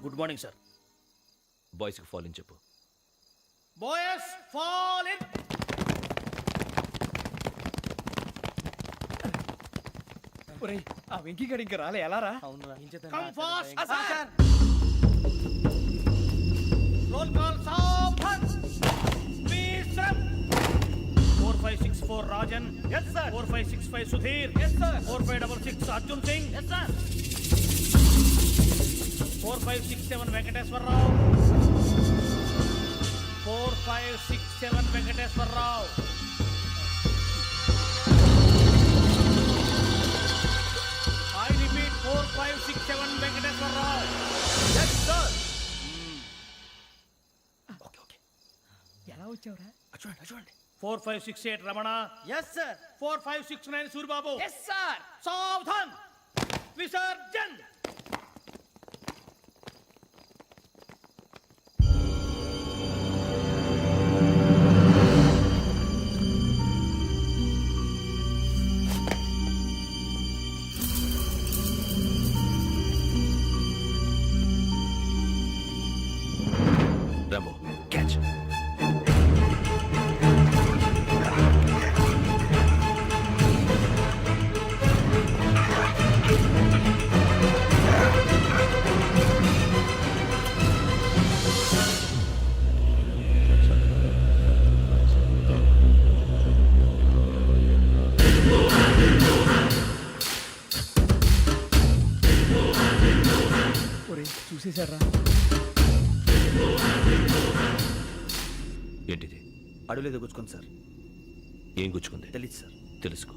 Good morning sir. బాయ్స్కి fall in చెప్పు. Boys fall in. ఒరేయ్ ఆ వెంకీ గడి ఇంకా రాలే, ఎలా రా? Come fast sir. Roll call సావధాన్. విశ్రమ్. 4564 Rajan. yes sir. 4565 Sudhir. yes sir. 4566 Arjun Singh. yes sir. 4567 Venkateswararao. 4567 Venkateswararao. I repeat 4567 Venkateswararao. yes sir. Okay ఎలా వచ్చావురా? చూడండి 4568 Ramana. Yes sir. 4569 Suryababu. Yes sir. సావధాన్. విసర్జన్. Rambo catch. ఒరేయ్ చూసేశారా? ఏంటిది? అడవిలో గుచ్చుకుంది సార్. ఏం గుచ్చుకుంది? తెలీదు సార్. తెలుసుకో,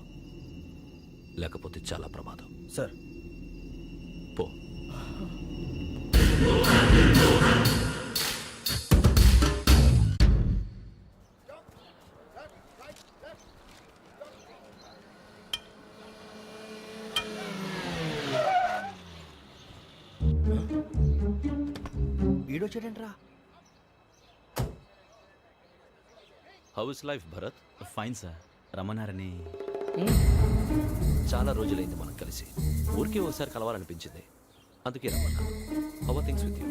లేకపోతే చాలా ప్రమాదం. సార్ పో. ఈడొచ్చాడంట్రా. How is life Bharat? Fine sir. రమ్మన్నారని. చాలా రోజులైంది మనం కలిసి. ఊరికే ఒకసారి కలవాలనిపించింది, అందుకే రమ్మన్నా. How are things with you?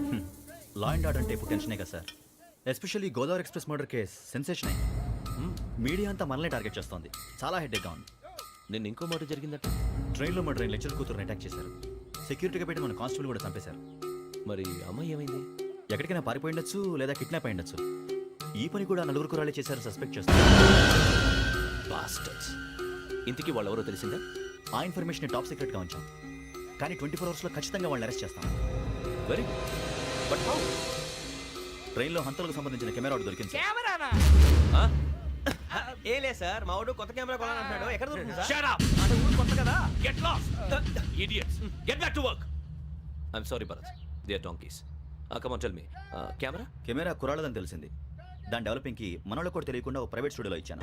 Law and order అంటే ఇప్పుడు టెన్షనే కదా sir. Especially Godavari express murder case sensation అయింది. మీడియా అంతా మనల్ని టార్గెట్ చేస్తోంది. చాలా హెడ్ఏక్గా ఉంది. నిన్న ఇంకో మాట జరిగిందట. ట్రైన్లో మా ట్రైన్ లెక్చర్ కూతురుని అటాక్ చేశారు. సెక్యూరిటీగా పెట్టి మన కానిస్టేబుల్ కూడా చంపేశారు. మరి అమ్మాయి ఏమైంది? ఎక్కడికైనా పారిపోయి ఉండొచ్చు, లేదా కిడ్నాప్ అయి ఉండొచ్చు. ఈ పని కూడా నలుగురు కురాలే చేశారు సస్పెక్ట్ చేస్తారు. బాస్టర్స్. ఇంతకీ వాళ్ళు ఎవరో తెలిసిందా? ఆ ఇన్ఫర్మేషన్ టాప్ సీక్రెట్గా ఉంచాం, కానీ 24 అవర్స్లో ఖచ్చితంగా వాళ్ళని అరెస్ట్ చేస్తాం. Very but how? ట్రైన్లో హంతలకు సంబంధించిన కెమెరా ఒకటి దొరికింది సార్. కెమెరానా? ఏ లే సార్, మా వాడు కొత్త కెమెరా కొనాలంటున్నాడు. ఎక్కడ దొరుకుతుంది సార్? Shut up! అంటే ఊరు కొత్త కదా. Get lost! Idiots! Get back to work! I'm sorry, Bharat. They are donkeys. Come on, tell me. Camera? Camera కురాలదని తెలిసింది. దాని డెవలపింగ్కి మనోళ్ళకి కూడా తెలియకుండా ఒక ప్రైవేట్ స్టూడియోలో ఇచ్చాను.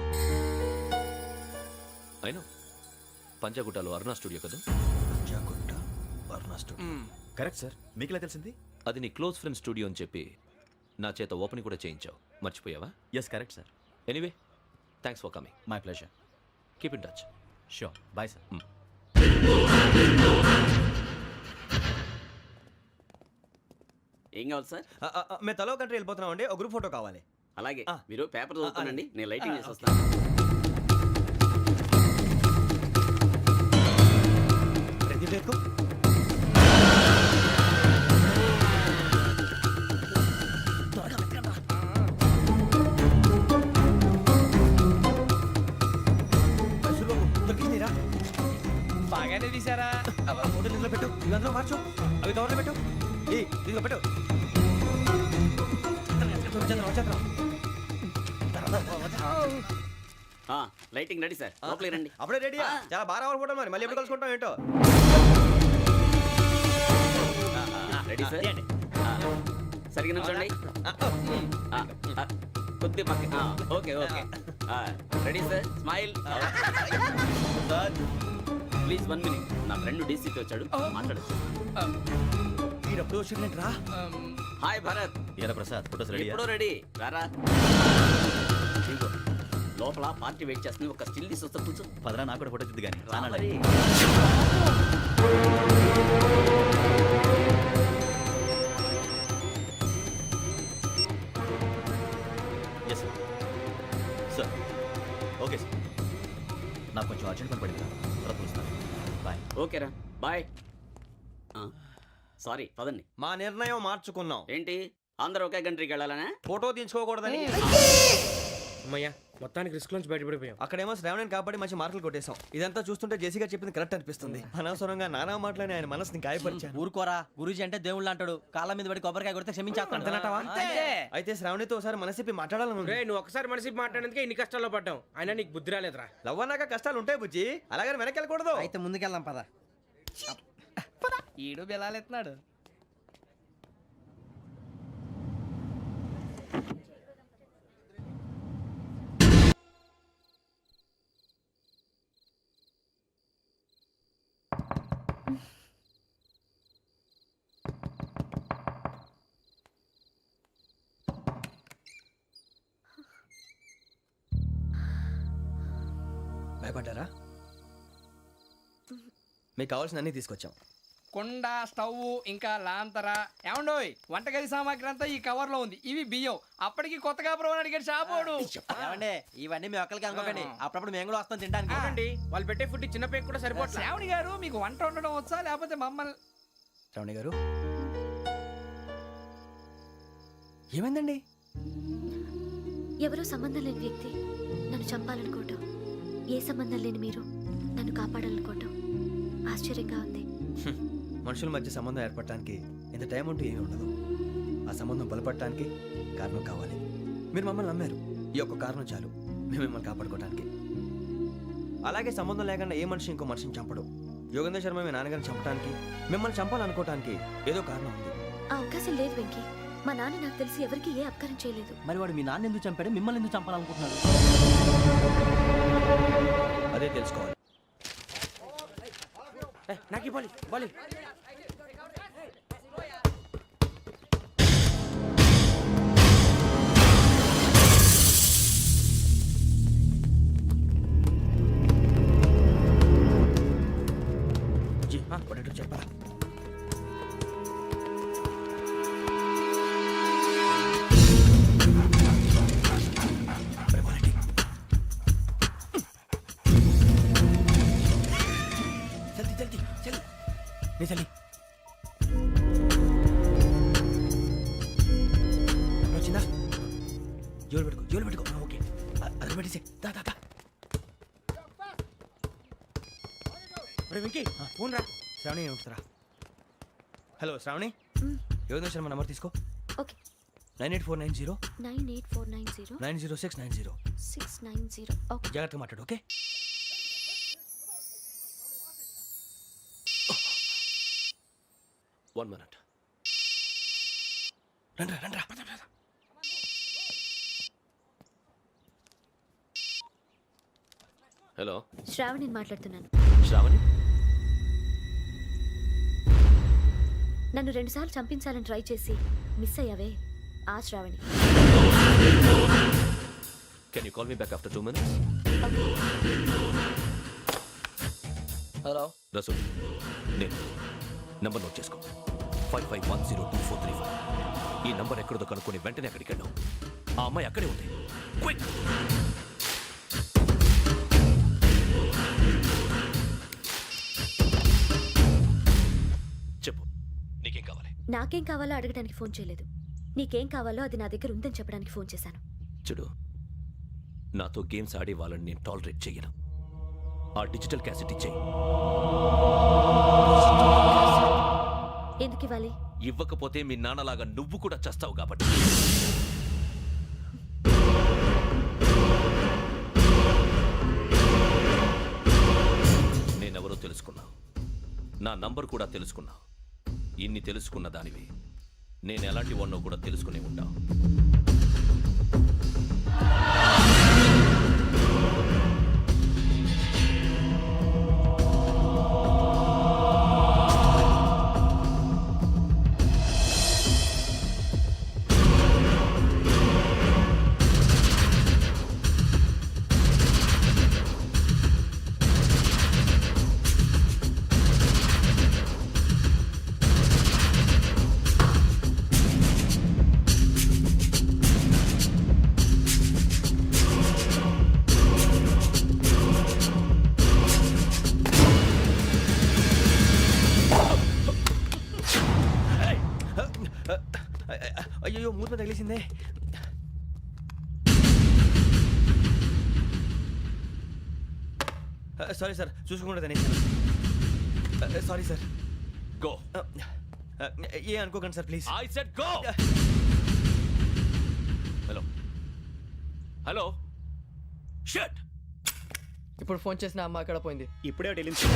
I know. పంజాగుట్టలో అరుణా స్టూడియో కదా? Panjagutta Aruna studio. Correct sir. మీకు ఎలా తెలిసింది? అది నీ క్లోజ్ ఫ్రెండ్ స్టూడియో అని చెప్పి నా చేత ఓపెనింగ్ కూడా చేయించావు. మర్చిపోయావా? Yes correct sir. Anyway, thanks for coming. My pleasure. Keep in touch. Sure. Bye sir. ఏం కావాలి సార్? మేము తలో కంట్రీ వెళ్ళిపోతున్నాం అండి. ఒక గ్రూప్ ఫోటో కావాలి. అలాగే మీరు పేపర్ చదువుతానండి, నేను లైటింగ్ చేసి వస్తాను. బాగానే తీసారా? ఫోటోలు ఇందులో పెట్టు, ఇవి అందులో మార్చు, అవి కవర్లో పెట్టు. ఇదిగో పెట్టు. లైటింగ్ రెడీ సార్, లోపలికి రండి. అప్పుడే రెడీయా? చాలా బాగా రావాలి ఫోటో. మరి మళ్ళీ ఎప్పుడు కలుసుకుంటాం ఏంటో. Ready sir. సరిగ్గా నుంచోండి. కొద్ది పక్క. Okay okay. Ready sir. Smile. Please 1 minute. నా ఫ్రెండ్ డీసీకి వచ్చాడు, మాట్లాడచ్చు. ఎప్పుడు వచ్చిందంటరా? హాయ్ భరత్. ఏరా ప్రసాద్, ఫోటోస్ రెడీ? ఎప్పుడో రెడీ. రారా. లోపల పార్టీ వెయిట్ చేస్తుంది, ఒక స్టిల్ తీసి వస్తా, కూర్చో. పదరా, నాకు కూడా ఫోటో తిద్దు కానీ. మరి ఓకేరా బాయ్. సారీ పదండి. మా నిర్ణయం మార్చుకున్నాం. ఏంటి అందరూ ఒకే కంట్రీకి వెళ్ళాలనే? ఫోటో తీసుకోకూడదని. అమ్మయ్యా మొత్తానికి రిస్క్ నుంచి బయటపడిపోయాం. అక్కడేమో శ్రావణిని కాబట్టి మంచి మార్కులు కొట్టేశాం. ఇదంతా చూస్తుంటే జేసీగా చెప్పింది కరెక్ట్ అనిపిస్తుంది. అనవసరంగా నానా మాటలని ఆయన మనసుని గాయపరిచాను. ఊరుకోరా, గురూజీ అంటే దేవుళ్ళు అంటాడు. కాళ్ళ మీద పడి కొబ్బరికాయ కొడితే క్షమించేస్తానంటావా? అయితే శ్రావణితో ఒకసారి మనసిప్పి మాట్లాడాలను. రే నువ్వు ఒకసారి మనిషి మాట్లాడేందుకే ఇన్ని కష్టాల్లో పడ్డాం. అయినా నీకు బుద్ధి రాలేదురా. లవ్ అన్నాక కష్టాలు ఉంటాయి బుజ్జి, అలాగని వెనక్కి వెళ్ళకూడదు. అయితే ముందుకెళ్దాం పద. ఈడు బెలాలెత్తున్నాడు. భయపడ్డారా? మీకు కావాల్సిన అన్ని తీసుకొచ్చాం. కుండ, స్టవ్, ఇంకా లాంతర. ఏమండోయ్, వంటగది సామాగ్రి అంతా ఈ కవర్ లో ఉంది. ఇవి బియ్యం. అప్పటికి కొత్తగా బ్రో అడిగాడు షాపోడు. ఏమండి ఇవన్నీ మీ ఒక్కరికి అనుకోకండి, అప్పుడప్పుడు మేము కూడా వస్తాం తినడానికి. చూడండి వాళ్ళు పెట్టే ఫుడ్ చిన్న పేక్ కూడా సరిపోతుంది. శ్రావణి గారు మీకు వంట వండడం వచ్చా లేకపోతే మమ్మల్ని? శ్రావణి గారు ఏమైందండి? ఎవరో సంబంధం లేని వ్యక్తి నన్ను చంపాలనుకోవటం, ఏ సంబంధం లేని మీరు నన్ను కాపాడాలనుకోవటం ఆశ్చర్యంగా ఉంది. మనుషుల మధ్య సంబంధం ఏర్పడటానికి ఇంత టైం ఉంటూ ఏమీ ఉండదు. ఆ సంబంధం బలపడటానికి కారణం కావాలి. మీరు మమ్మల్ని నమ్మారు, ఈ ఒక్క కారణం చాలు మేము మిమ్మల్ని కాపాడుకోవటానికి. అలాగే సంబంధం లేకుండా ఏ మనిషి ఇంకో మనిషిని చంపడు. యోగేంద్ర శర్మ మీ నాన్నగారిని చంపడానికి, మిమ్మల్ని చంపాలనుకోవటానికి ఏదో కారణం ఉంది. ఆ అవకాశం లేదు వెంకీ. మా నాన్న నాకు తెలిసి ఎవరికి ఏ అపకారం చేయలేదు. మరి వాడు మీ నాన్న ఎందుకు చంపాడు, మిమ్మల్ని ఎందుకు చంపాలనుకుంటున్నాడు? అదే తెలుసుకోవాలి. నాకు బాలి బాలి. చెప్పరా? జల్దీ జల్దీ నీ చల్లి వచ్చిందా? జోలు పెట్టుకో. ఓకే అది పెట్టేసి దా దా దా. వెంకీ ఫోన్ రా. శ్రావణి ఏమంటారా? హలో శ్రావణి, యోగేంద్ర శర్మ నంబర్ తీసుకో. ఓకే. 98490 98490 90690. 690. ఓకే. జాగ్రత్తగా మాట్లాడు. ఓకే. One minute. రండ్రా. హలో, శ్రావణి మాట్లాడుతున్నాను. శ్రావణి. నన్ను 2 సార్లు చంపించాలని ట్రై చేసి మిస్ అయ్యావే, ఆ Shravani. Can you call me back after 2 minutes? Hello Rasool, నేను నంబర్ నోట్ చేసుకో. 55102435. ఈ నంబర్ ఎక్కడదో కనుక్కొని వెంటనే అక్కడికి వెళ్ళాం. ఆ అమ్మాయి అక్కడే ఉంది. క్విక్. చెప్పు, నీకేం కావాలి? నాకేం కావాలో అడగడానికి ఫోన్ చేయలేదు. నీకేం కావాలో అది నా దగ్గర ఉందని చెప్పడానికి ఫోన్ చేశాను. చూడు, నాతో గేమ్స్ ఆడే వాళ్ళని నేను టాలరేట్ చెయ్యను. ఆ డిజిటల్ క్యాసెట్ ఇచ్చేయి. ఎందుకు ఇవ్వాలి? ఇవ్వకపోతే మీ నాన్నలాగా నువ్వు కూడా చస్తావు కాబట్టి. నేనెవరో తెలుసుకున్నా, నా నంబర్ కూడా తెలుసుకున్నా. ఇన్ని తెలుసుకున్న దానివి నేను ఎలాంటి వాడినో కూడా తెలుసుకునే ఉంటా. అయ్యో మూత తగిలేసిందే. సారీ సార్, చూసుకోకుండా తినేసాను. Sorry sir. గో. ఏ అనుకోకండి sir please. I said go. Hello hello shut. ఇప్పుడు ఫోన్ చేసిన అమ్మ అక్కడ పోయింది. ఇప్పుడే వెళ్ళింది.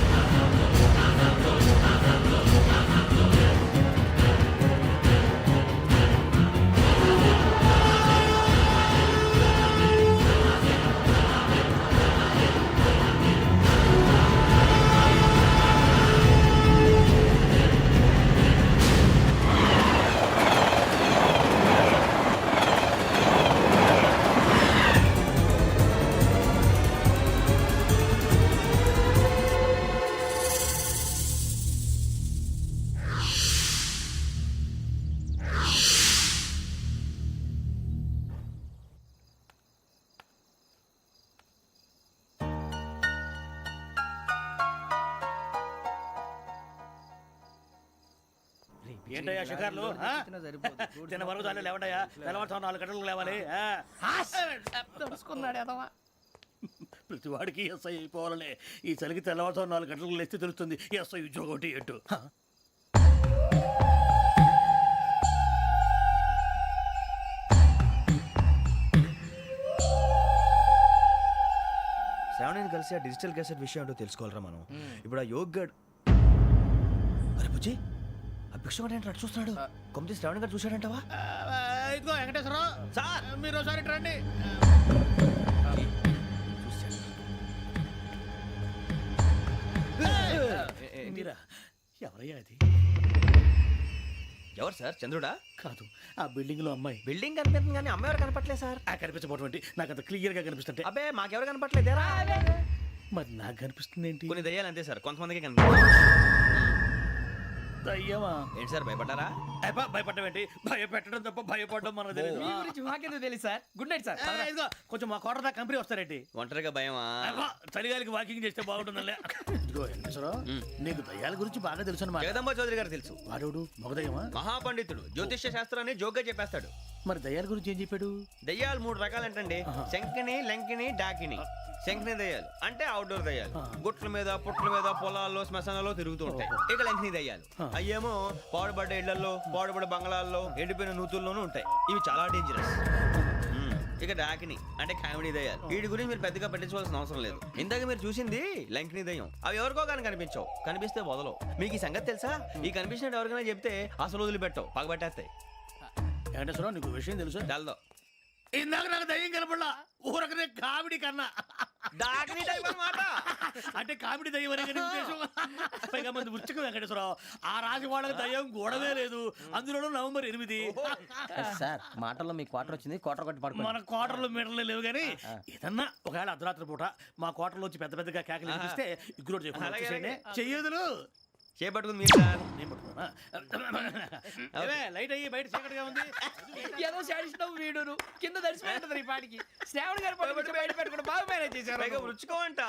ఏంటయ్యా షికార్లు? చిన్న వరకు చాలు లేవండయ్యా. తెల్లవారుతో 4 గంటలకు లేవాలి. తెలుసుకున్నాడు ఎదవా. ప్రతి వాడికి ఎస్ఐ అయిపోవాలనే ఈ చలికి తెల్లవారుతో 4 గంటలకు లేస్తే తెలుస్తుంది ఎస్ఐ ఉద్యోగం ఒకటి ఎటు. శ్రావణిని కలిసి ఆ డిజిటల్ క్యాసెట్ విషయం ఏంటో తెలుసుకోవాలరా మనం. ఇప్పుడు ఆ యోగ్ గడ్, అరే బుజ్జి ఆ భిక్షం అంటే అటు చూస్తున్నాడు. కొమ్మతి శ్రావణి గారు చూశాడంటావా? ఇదిగో వెంకటేశ్వరరావు సార్, మీరు ఒకసారి ఇటు రండి. మీరా? ఎవరయ్యా అది? ఎవరు సార్? చంద్రుడా? కాదు, ఆ బిల్డింగ్ లో అమ్మాయి. బిల్డింగ్ కనిపిస్తుంది కానీ అమ్మాయి ఎవరు కనపట్లేదు సార్. కనిపించబోటువంటి నాకు అంత క్లియర్ గా కనిపిస్తుంటే. అబ్బే మాకెవరు కనపట్లేదేరా? మరి నాకు కనిపిస్తుంది ఏంటి? కొన్ని దయ్యాలు అంతే సార్, కొంతమందికి కనిపిస్తుంది. అయ్యమా ఏంటి సార్ భయపడ్డారా? భయపడడం ఏంటి? భయపెట్టడం తప్ప భయపడడం మనకు తెలియదు. మీ గురించి మాకెందుకు తెలుసు సార్. Good night sir. ఇదిగో కొంచెం మా కోట దాకా కంపెనీ వస్తారేంటి? ఒంటరిగా భయమా? చలిగాలికి వాకింగ్ చేస్తే బాగుంటుందిలే. ఇదిగో వెంకటేశ్వరరావు, నీకు దయ్యాల గురించి బాగా తెలుసు అన్నమాట. జగదంబ చౌదరి గారు తెలుసు. వాడు మగదయ్యమా? మహాపండితుడు, జ్యోతిష్య శాస్త్రాన్ని జోగ్గా చెప్పేస్తాడు. మరి దయ్యాల గురించి ఏం చెప్పాడు? దయ్యాలు 3 రకాలంటండి. శంకిని, లంకిని, డాకిని. శంకిని దయ్యాలు అంటే అవుట్డోర్ దయ్యాలు, గుట్ల మీద పుట్ల మీద పొలాల్లో శ్మశానాల్లో తిరుగుతూ ఉంటాయి. ఇక లంకిని దయ్యాలు అయ్యేమో పాడుబడ్డ ఇళ్లలో, పాడుబడ్డ బంగ్లాల్లో, ఎండిపోయిన నూతుల్లోనూ ఉంటాయి. ఇవి చాలా డేంజరస్. ఇక డాకిని అంటే కామెడీ దయ్యాలు. వీటి గురించి మీరు పెద్దగా పట్టించుకోవాల్సిన అవసరం లేదు. ఇందాక మీరు చూసింది లంకిని దయ్యం. అవి ఎవరికో కానీ కనిపించవు, కనిపిస్తే వదలవు. మీకు ఈ సంగతి తెలుసా? ఈ కనిపించినట్టు ఎవరికైనా చెప్తే అసలు వదిలిపెట్టవు, పగబట్టేస్తాయి. వెంకటేశ్వరరావు, నీకు విషయం తెలుసు? తెల్దో. ఇందాక నాకు దయ్యం కనపడలా, ఊరకనే కామెడీ కన్నా. డాకిని టైప్ అన్నమాట. అంటే కామెడీ దయ్యం అనే కదా ఉద్దేశం. పైగా మంది ఉచ్చకం వెంకటేశ్వరరావు. ఆ రాజు వాళ్ళకి దయ్యం గోడవే లేదు, అందులోనూ నవంబర్ 8. సార్ మాటల్లో మీ క్వార్టర్ వచ్చింది, క్వార్టర్ కొట్టి పడుకో. మన కోటర్లో మీటర్లు లేవు కానీ ఏదన్నా ఒకవేళ అర్ధరాత్రి పూట మా కోటర్లో వచ్చి పెద్ద పెద్దగా కేకలు వినిపిస్తే ఇగ్గురు చెయ్యదులు చేపట్టుకుంది మీరు సార్. నేను పట్టుకున్నా. లైట్ అయ్యి బయట చీకటిగా ఉంది. ఏదో శాడిస్తావు వీడును కింద దర్శనం ఈ పాటికి. శ్రావణ్ గారు పట్టుకొచ్చి బయట పెట్టుకుంటే బాగా మేనేజ్ చేశారు. పైగా రుచుకోమంట.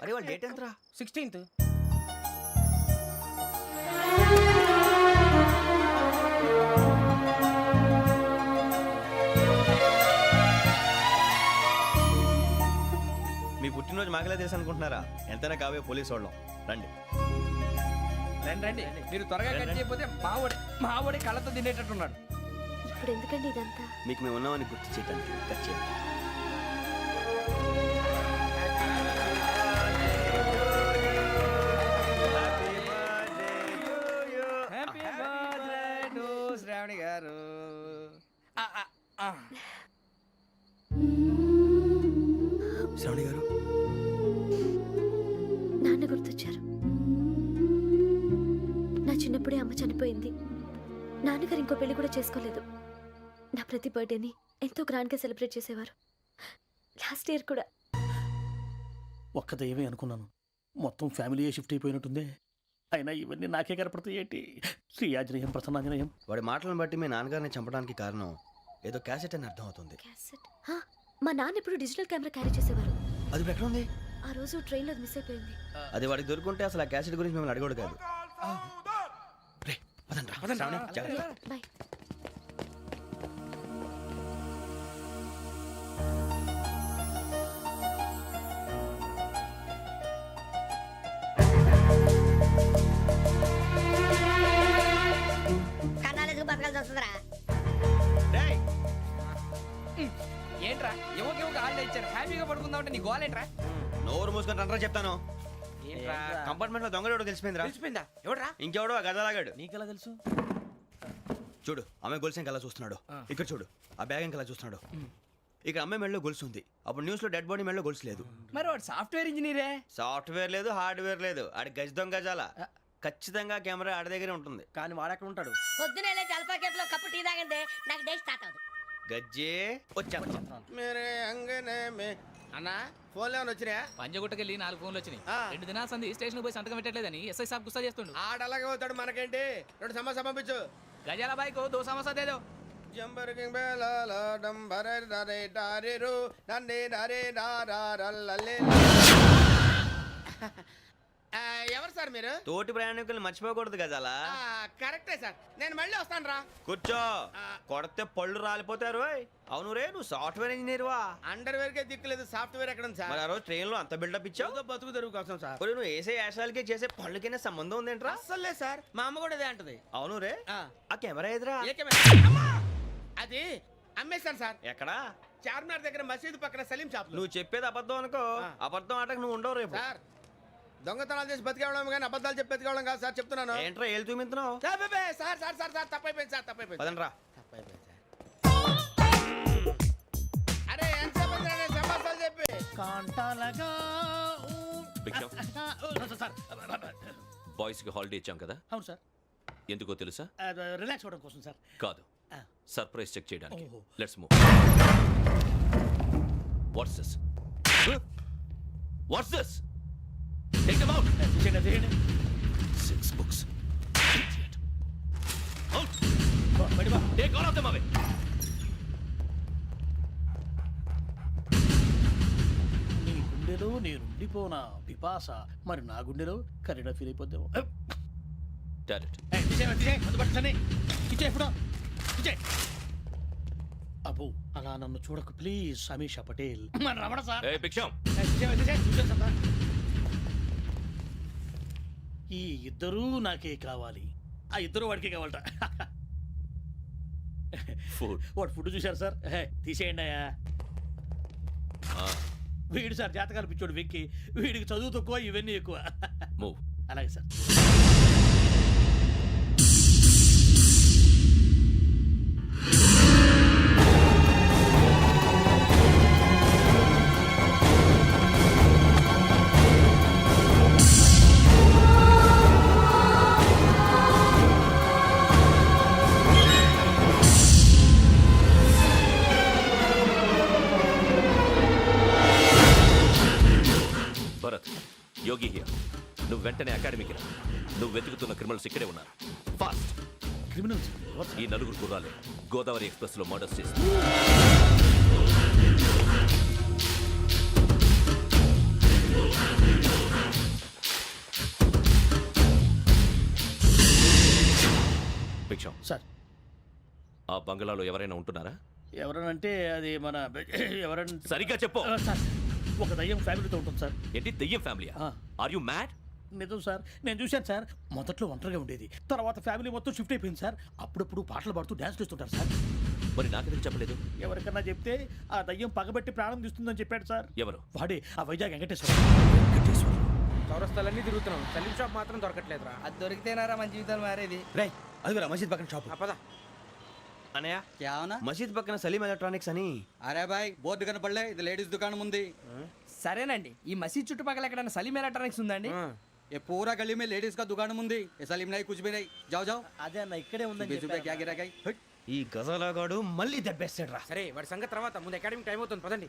అరే వాళ్ళ డేట్ ఎంతరా? 16th. మీ పుట్టినరోజు మాకలే తెలుసు అనుకుంటున్నారా? ఎంతైనా కావే పోలీసు వాళ్ళం. రండి రండి రండి. మీరు త్వరగా కట్ చేయకపోతే మావడి కళ్ళతో తినేటట్టున్నాడు. ఇప్పుడు ఎందుకండి ఇదంతా? మీకు మేము ఉన్నామని గుర్తు చేయడానికి కట్ చేయండి. హ్యాపీ బర్త్డే టు శ్రావణి గారు. శ్రావణి గారు నాన్న గుర్తొచ్చారు. నా చిన్నప్పుడే అమ్మ చనిపోయింది. నాన్నగారు ఇంకో పెళ్లి కూడా చేసుకోలేదు. నా ప్రతి బర్త్డేని ఎంతో గ్రాండ్గా సెలబ్రేట్ చేసేవారు. లాస్ట్ ఇయర్ కూడా. ఒక్క దయ్యమే అనుకున్నాను, మొత్తం ఫ్యామిలీయే షిఫ్ట్ అయిపోయినట్టుందే. అయినా ఇవన్నీ నాకే కనపడతాయి ఏంటి? శ్రీ ఆంజనేయం ప్రసన్నాంజనేయం. వాడి మాటలను బట్టి మీ నాన్నగారిని చంపడానికి కారణం ఏదో క్యాసెట్ అని అర్థం అవుతుంది. క్యాసెట్? మా నాన్న ఇప్పుడు డిజిటల్ కెమెరా క్యారీ చేసేవారు. అది ఇప్పుడు ఎక్కడ ఉంది? ఆ రోజు ట్రైన్లో మిస్ అయిపోయింది. అది వాడికి దొరుకుంటే అసలు ఆ క్యాసెట్ గురించి మిమ్మల్ని అడగడు కాదు. పదండ్రా. శ్రావణి, జాగ్రత్త. బాయ్. కన్నాలేసుకు బతకాల్సి వస్తుందిరా. డేయ్, ఏంట్రా యువక హాలిడే ఇచ్చారు హ్యాపీగా పడుకుందాం అంటే నీ గోలేంట్రా నోరు మూసుకొని రండ్రా చెప్తాను. ఏంట్రా కంపార్ట్మెంట్ లో దొంగడు తెలిసిపోయిందిరా. తెలిసిపోయిందా ఎవడ్రా ఇంకెవడో ఆ గదలాగాడు. నీకెలా తెలుసు? చూడు ఆమె గొలుసు ఇంకలా చూస్తున్నాడు. ఇక్కడ చూడు ఆ బ్యాగ్ ఇంకలా చూస్తున్నాడు. ఇక్కడ అమ్మాయి మెడలో గొలుసు ఉంది. అప్పుడు న్యూస్ లో డెడ్ బాడీ మెడలో గొలుసు లేదు. మరి వాడు సాఫ్ట్వేర్ ఇంజనీరే. సాఫ్ట్వేర్ లేదు, హార్డ్వేర్ లేదు. ఆడి గజ దొంగ గజాల. ఖచ్చితంగా కెమెరా ఆడి దగ్గరే ఉంటుంది. కానీ వాడెక్కడ ఉంటాడు? పొద్దునే లేచి అల్ఫా కేఫ్ లో కప్పు టీ తాగిందే నాకు డే స్టార్ట్ అవుతుంది. గజ్జే వచ్చా. అన్నా ఫోన్లో ఏమైనా వచ్చినాయా? పంజగుట్టకెళ్ళి 4 ఫోన్లు వచ్చినాయి. 2 దినాల సంది స్టేషన్ పోయి సంతకం పెట్టలేదని ఎస్ఐ సాబ్ గుస్తా చేస్తుండు. ఆడలాగే పోతాడు, మనకేంటి? 2 సమస్య పంపించు. గజాల బైక్ 2 సమస్య దేదో. జంబరకింగ్ బేలాల డంబరే డరే డారిరు నన్నే డరే డారల్లలే. ఎవరు సార్ మీరు? తోటి ప్రయాణికులు మర్చిపోకూడదు గజాల. కరెక్టే సార్, నేను మళ్ళీ వస్తాను రా. కూర్చో. కొడితే పళ్ళు రాలిపోతారు. అవును రే, నువ్వు సాఫ్ట్వేర్ ఇంజనీర్ వా? అండర్వేర్ కే దిక్కులేదు, సాఫ్ట్వేర్ ఎక్కడ ఉంది మరి సార్? ఆ రోజు ట్రైన్ లో అంత బిల్డప్ ఇచ్చావు. బతుకు తెరుగు కోసం సార్. ఒరేయ్, నువ్వు వేసే యాశాలకి చేసే పళ్ళకైనా సంబంధం ఉందేంట్రా? అస్సలు లేదు సార్, మా అమ్మ కూడా అదే అంటది. అవును రే, ఆ. ఆ కెమెరా ఎదురా? ఏ కెమెరా? అమ్మా! అది అమ్మేశాను సార్. ఎక్కడా? చార్మినార్ దగ్గర మసీదు పక్కన సలీం షాప్. నువ్వు చెప్పేది అబద్ధం అనుకో. ఆ. అబద్ధం ఆటకు నువ్వు ఉండవు రేపు. సార్ దొంగతనాలు చేసి బతికేవడం కానీ అబద్ధాలు చెప్పి బతికేవడం కాదు సార్, చెప్తున్నాను. ఏంట్రా ఏళ్ళు చూపించినావు? సార్ బే, సార్ సార్ సార్ సార్ తప్పైపోయింది సార్, తప్పైపోయింది. పదండ్రా. తప్పైపోయింది సార్. అరే ఎంతసేపు అయింది రా నేను సమాసాలు చెప్పి? కాంటాలగా భిక్షం, సార్. బాయ్స్ కి హాలిడే ఇచ్చాం కదా, అవును సార్, ఎందుకో తెలుసా? రిలాక్స్ అవ్వడం కోసం సార్. కాదు, సర్ప్రైజ్ చెక్ చేయడానికి. ఓహో. Let's move. What's this? What's this? Take them out. 6 books. Idiot. Out. Take all of them away. నీ గుండెలో నేనుండిపోనా పిపాస, మరి నా గుండెలో కరీడా ఫీల్ అయిపోద్దాము. Direct. అబ్బో అలా నన్ను చూడకు ప్లీజ్, సమీషా పటేల్. మన రమణ సార్. Hey, భిక్షం. ఈ ఇద్దరూ నాకే కావాలి, ఆ ఇద్దరు వాడికే కావాలట. Food. వాడు ఫుడ్ చూశారు సార్, తీసేయండి అయ్యా. వీడు సార్ జాతకాలు పిచ్చోడు వెక్కి, వీడికి చదువు తక్కువ ఇవన్నీ ఎక్కువ. Move. అలాగే సార్. Bharat, Yogi here. నువ్వు వెంటనే అకాడమీకి రా. నువ్వు వెతుకుతున్న క్రిమినల్స్ ఇక్కడే ఉన్నారు. ఫాస్ట్. క్రిమినల్స్ ఈ 4 గుర్రాలే గోదావరి ఎక్స్ప్రెస్ లో మర్డర్స్ చేసి. భిక్షం సార్. ఆ బంగ్లాలో ఎవరైనా ఉంటున్నారా? ఎవరనంటే అది మన ఎవరన్నా సరిగ్గా చెప్పు. సార్, ఒక దయ్యం ఫ్యామిలీతో ఉంటుంది సార్. ఏంటి దెయ్యం ఫ్యామిలీ? Are you mad? నిజం సార్, నేను చూశాను సార్. మొదట్లో ఒంటరిగా ఉండేది, తర్వాత ఫ్యామిలీ మొత్తం షిఫ్ట్ అయిపోయింది సార్. అప్పుడప్పుడు పాటలు పాడుతూ డ్యాన్స్ చేస్తుంటారు సార్. మరి నాకెందుకు చెప్పలేదు? ఎవరికన్నా చెప్తే ఆ దయ్యం పగబెట్టి ప్రాణం తీస్తుందని చెప్పాడు సార్. ఎవరు? వాడే ఆ వైజాగ్ వెంకటేశ్వర. చౌరస్తాలన్నీ తిరుగుతున్నాం, సలీం షాప్ మాత్రం దొరకట్లేదురా. అది దొరికితేనారా మన జీవితాలు మారేది. రేయ్, అదిగురా మసీద్ పక్కన షాప్. పద. అనయ్య, क्या होना? మసీద్ పక్కన సలీం ఎలక్ట్రానిక్స్ అని. अरे भाई बोर्ड కనపడలే, ఇది లేడీస్ దుకాణం ఉంది. సరేనండి, ఈ మసీద్ చుట్టుపక్కల ఎక్కడైనా సలీం ఎలక్ట్రానిక్స్ ఉందండి? ये पूरा गली में लेडीज का दुकान मुंदी. ये सलीम नहीं कुछ भी नहीं. जाओ जाओ. అదే అన్న ఇక్కడే ఉందని చెప్పారు. क्या गिरा गई? ఈ గజాలగాడు మళ్ళీ దెబ్బేస్తాడు రా. సరే వాడి సంగతి తర్వాత, ముందు అకాడమిక్ టైం అవుతుంది, పదండి.